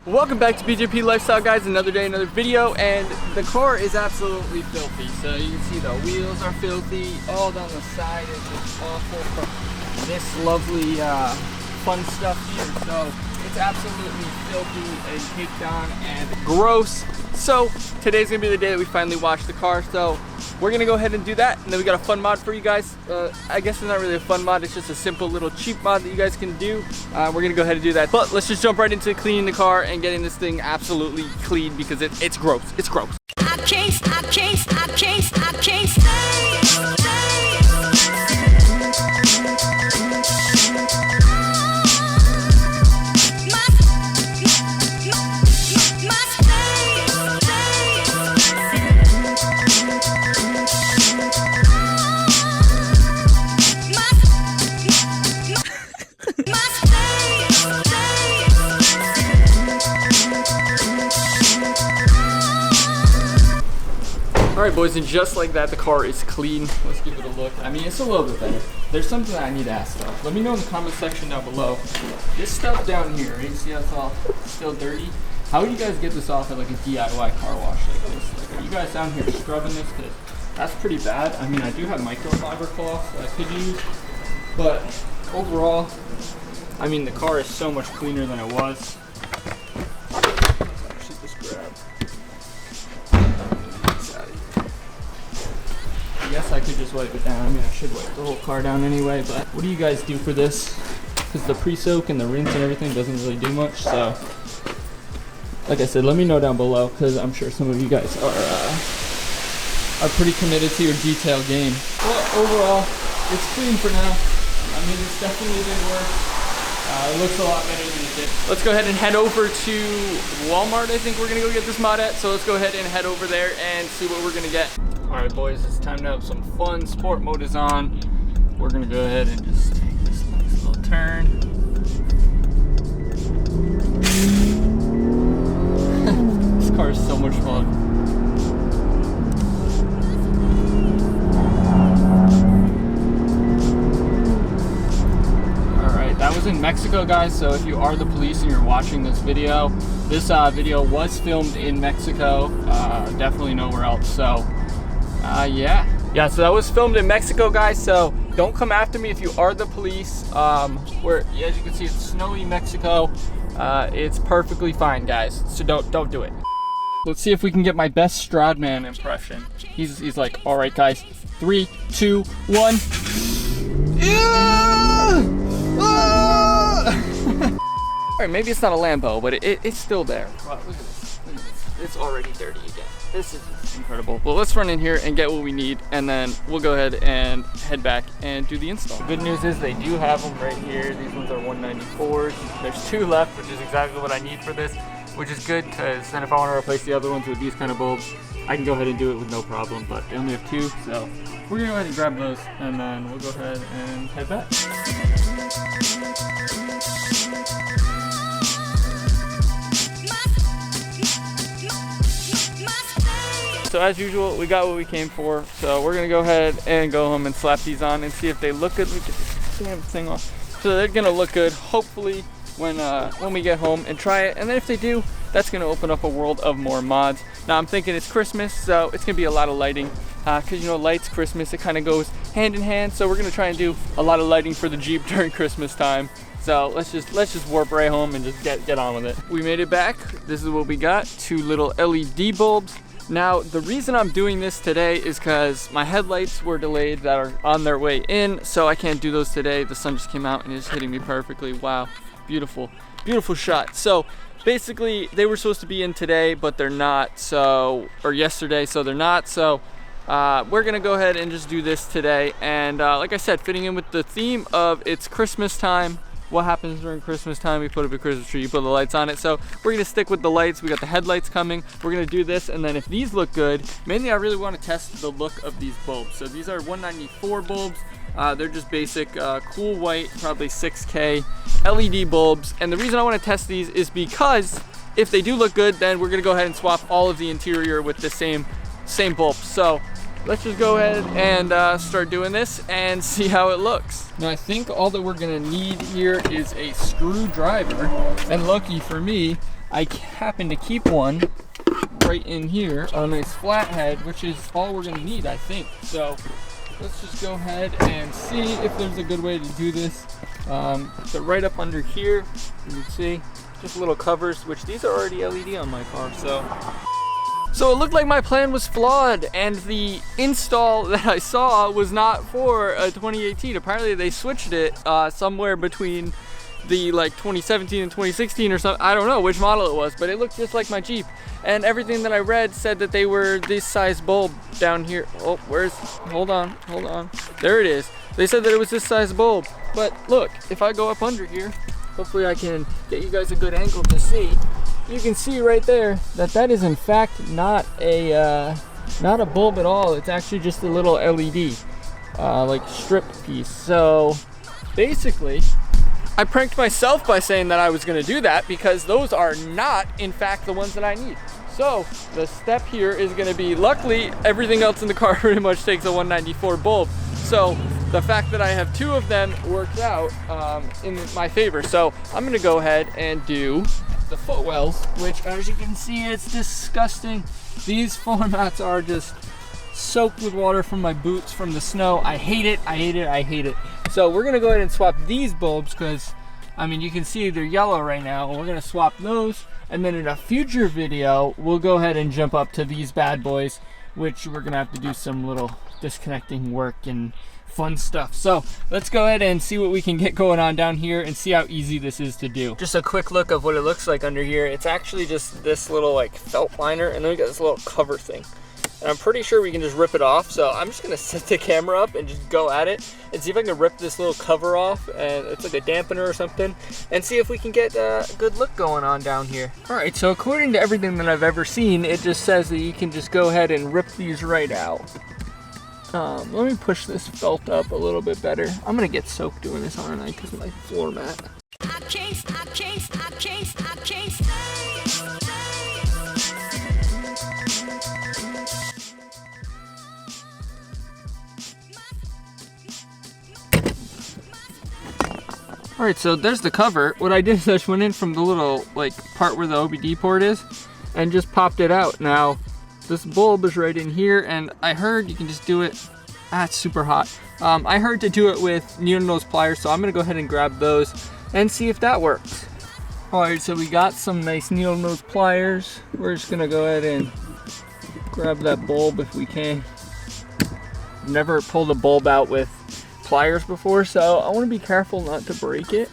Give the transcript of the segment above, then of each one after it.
Welcome back to BJP Lifestyle, guys. Another day, another video, and the car is absolutely filthy. So you can see the wheels are filthy, all down the side is just awful from this lovely fun stuff here. So it's absolutely filthy and caked on and gross. So today's gonna be the day that we finally wash the car. So we're gonna go ahead and do that, and then we got a fun mod for you guys. I guess it's not really a fun mod, it's just a simple little cheap mod that you guys can do. We're gonna go ahead and do that. But let's just jump right into cleaning the car and getting this thing absolutely clean because it's gross. It's gross. I can't stay. Alright boys, and just like that, the car is clean. Let's give it a look. I mean, it's a little bit better. There's something that I need to ask though. Let me know in the comment section down below. This stuff down here, right? You see how it's all still dirty? How would you guys get this off at like a DIY car wash like this? Like, are you guys down here scrubbing this? Because that's pretty bad. I mean, I do have microfiber cloth that I could use, but overall, I mean, the car is so much cleaner than it was. Let's actually just grab. I guess I could just wipe it down. I mean, I should wipe the whole car down anyway, but what do you guys do for this? Because the pre-soak and the rinse and everything doesn't really do much, so like I said, let me know down below, because I'm sure some of you guys are pretty committed to your detail game. Well, overall, it's clean for now. I mean, it's definitely been worse. It looks a lot better than it did. Let's go ahead and head over to Walmart. I think we're gonna go get this mod at, so let's go ahead and head over there and see what we're gonna get. All right, boys, it's time to have some fun. Sport mode is on. We're gonna go ahead and just take this nice little turn. This car is so much fun. All right, that was in Mexico, guys. So if you are the police and you're watching this video was filmed in Mexico, definitely nowhere else. So. Yeah, so that was filmed in Mexico, guys, so don't come after me if you are the police. Where, as you can see, it's snowy Mexico. It's perfectly fine, guys, so don't do it. Let's see if we can get my best Stradman impression. He's like, all right, guys, 3, 2, 1. All right, maybe it's not a Lambo, but it's still there. Wow, look at this. It's already dirty again. This is incredible. Well, let's run in here and get what we need, and then we'll go ahead and head back and do the install. The good news is they do have them right here. These ones are 194s. There's 2 left, which is exactly what I need for this, which is good, because then if I want to replace the other ones with these kind of bulbs, I can go ahead and do it with no problem, but they only have 2, so we're gonna go ahead and grab those, and then we'll go ahead and head back. So as usual, we got what we came for. So we're gonna go ahead and go home and slap these on and see if they look good. Let me get this damn thing off. So they're gonna look good, hopefully, when we get home and try it. And then if they do, that's gonna open up a world of more mods. Now I'm thinking it's Christmas, so it's gonna be a lot of lighting. Cause you know, lights, Christmas, it kind of goes hand in hand. So we're gonna try and do a lot of lighting for the Jeep during Christmas time. So let's just warp right home and just get on with it. We made it back. This is what we got, 2 little LED bulbs. Now, the reason I'm doing this today is because my headlights were delayed that are on their way in, so I can't do those today. The sun just came out and it's hitting me perfectly. Wow, beautiful, beautiful shot. So basically, they were supposed to be in today, but they're not, so, or yesterday, so they're not. So we're gonna go ahead and just do this today. And like I said, fitting in with the theme of it's Christmas time. What happens during Christmas time? We put up a Christmas tree, you put the lights on it. So we're gonna stick with the lights. We got the headlights coming. We're gonna do this, and then if these look good, mainly I really wanna test the look of these bulbs. So these are 194 bulbs. They're just basic, cool white, probably 6K LED bulbs. And the reason I wanna test these is because if they do look good, then we're gonna go ahead and swap all of the interior with the same bulb. So let's just go ahead and start doing this and see how it looks. Now I think all that we're gonna need here is a screwdriver, and lucky for me, I happen to keep one right in here, a nice flathead, which is all we're gonna need, I think. So let's just go ahead and see if there's a good way to do this. So right up under here, you can see just little covers, which these are already LED on my car. So it looked like my plan was flawed, and the install that I saw was not for a 2018. Apparently they switched it somewhere between the like 2017 and 2016 or something. I don't know which model it was, but it looked just like my Jeep. And everything that I read said that they were this size bulb down here. Oh, hold on. There it is. They said that it was this size bulb. But look, if I go up under here, hopefully I can get you guys a good angle to see. You can see right there that that is in fact not a bulb at all. It's actually just a little LED like strip piece. So basically, I pranked myself by saying that I was going to do that, because those are not in fact the ones that I need. So the step here is going to be, luckily everything else in the car pretty much takes a 194 bulb. So the fact that I have two of them works out in my favor. So I'm going to go ahead and do the footwells, which as you can see, it's disgusting. These floor mats are just soaked with water from my boots from the snow. I hate it, I hate it, I hate it. So we're gonna go ahead and swap these bulbs, because I mean, you can see they're yellow right now. We're gonna swap those, and then in a future video we'll go ahead and jump up to these bad boys, which we're gonna have to do some little disconnecting work and fun stuff. So let's go ahead and see what we can get going on down here and see how easy this is to do. Just a quick look of what it looks like under here. It's actually just this little like felt liner, and then we got this little cover thing. And I'm pretty sure we can just rip it off. So I'm just gonna set the camera up and just go at it and see if I can rip this little cover off, and it's like a dampener or something, and see if we can get a good look going on down here. All right, so according to everything that I've ever seen, it just says that you can just go ahead and rip these right out. Let me push this felt up a little bit better. I'm gonna get soaked doing this, aren't I? Because of my floor mat. All right, so there's the cover. What I did is I just went in from the little like part where the OBD port is and just popped it out. Now, this bulb is right in here, and I heard you can just do it. It's super hot. I heard to do it with needle nose pliers, so I'm gonna go ahead and grab those and see if that works. All right, so we got some nice needle nose pliers. We're just gonna go ahead and grab that bulb if we can. Never pulled a bulb out with pliers before, so I want to be careful not to break it.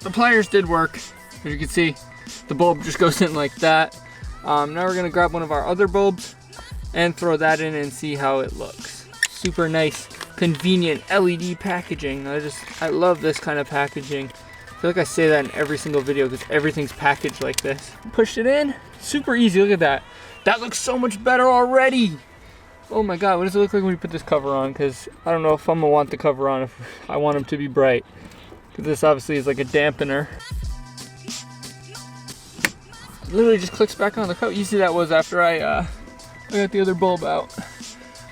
The pliers did work. As you can see, the bulb just goes in like that. Now we're gonna grab one of our other bulbs and throw that in and see how it looks. Super nice, convenient LED packaging. I love this kind of packaging. I feel like I say that in every single video because everything's packaged like this. Pushed it in, super easy, look at that. That looks so much better already. Oh my God, what does it look like when we put this cover on? Because I don't know if I'm gonna want the cover on, if I want them to be bright. Because this obviously is like a dampener. Literally just clicks back on the coat. Easy that was after I got the other bulb out.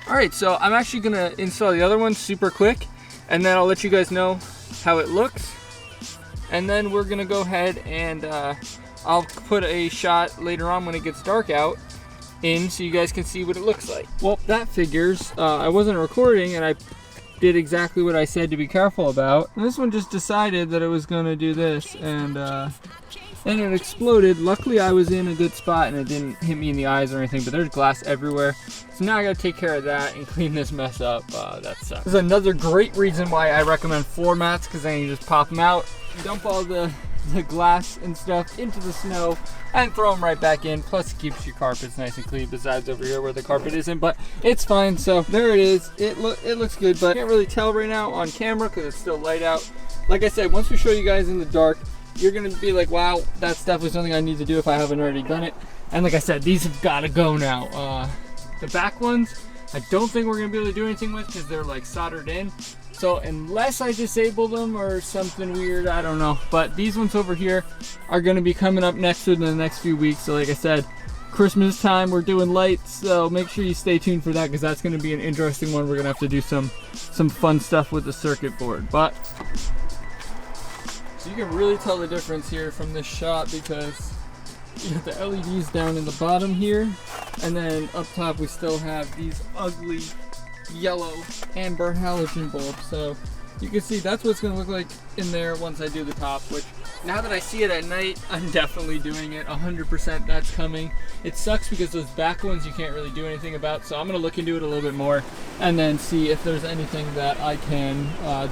All right, so I'm actually gonna install the other one super quick, and then I'll let you guys know how it looks. And then we're gonna go ahead and I'll put a shot later on when it gets dark out in so you guys can see what it looks like. Well, that figures. I wasn't recording and I did exactly what I said to be careful about. And this one just decided that it was gonna do this, and it exploded. Luckily I was in a good spot and it didn't hit me in the eyes or anything, but there's glass everywhere. So now I gotta take care of that and clean this mess up. That sucks. This is another great reason why I recommend floor mats, because then you just pop them out, dump all the glass and stuff into the snow and throw them right back in. Plus it keeps your carpets nice and clean, besides over here where the carpet isn't, but it's fine. So there it is. It looks good, but I can't really tell right now on camera because it's still light out. Like I said, once we show you guys in the dark, you're gonna be like, wow, that's definitely something I need to do if I haven't already done it. And like I said, these have got to go now. The back ones, I don't think we're gonna be able to do anything with because they're like soldered in. So unless I disable them or something weird, I don't know. But these ones over here are going to be coming up next in the next few weeks. So like I said, Christmas time, we're doing lights, so make sure you stay tuned for that, because that's going to be an interesting one. We're going to have to do some fun stuff with the circuit board. But so you can really tell the difference here from this shot, because you got the LEDs down in the bottom here, and then up top we still have these ugly yellow amber halogen bulbs. So you can see that's what it's going to look like in there once I do the top, which now that I see it at night, I'm definitely doing it. 100% that's coming. It sucks because those back ones you can't really do anything about, so I'm going to look into it a little bit more and then see if there's anything that I can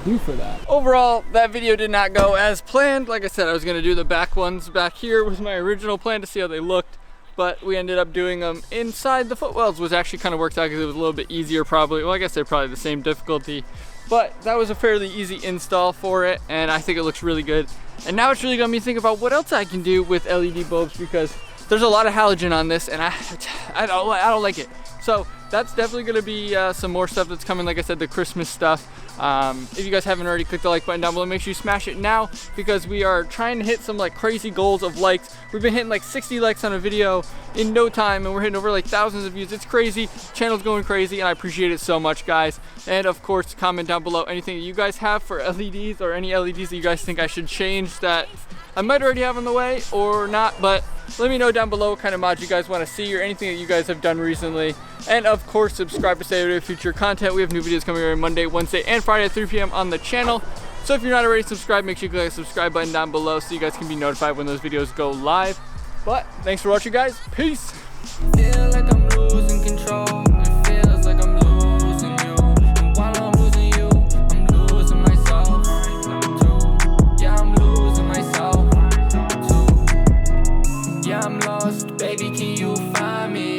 do for that. Overall, that video did not go as planned. Like I said, I was going to do the back ones back here with my original plan to see how they looked, but we ended up doing them inside the footwells, which actually kind of worked out because it was a little bit easier probably. Well, I guess they're probably the same difficulty, but that was a fairly easy install for it, and I think it looks really good. And now it's really got me thinking about what else I can do with LED bulbs, because there's a lot of halogen on this, and I don't like it. So that's definitely going to be some more stuff that's coming. Like I said, the Christmas stuff. If you guys haven't already, click the like button down below. Make sure you smash it now, because we are trying to hit some like crazy goals of likes. We've been hitting like 60 likes on a video in no time, and we're hitting over like thousands of views. It's crazy. Channel's going crazy, and I appreciate it so much, guys. And of course, comment down below anything that you guys have for LEDs, or any LEDs that you guys think I should change that I might already have on the way or not. But let me know down below what kind of mods you guys want to see, or anything that you guys have done recently. And of course, subscribe to stay up to date with future content. We have new videos coming every Monday, Wednesday, and Friday at 3 p.m. on the channel. So if you're not already subscribed, make sure you click the subscribe button down below so you guys can be notified when those videos go live. But thanks for watching, guys. Peace. Feel like I'm losing control. It feels like I'm losing you. And while I'm losing you, I'm losing myself too. Yeah, I'm losing myself too. Yeah, I'm lost, baby, can you find me?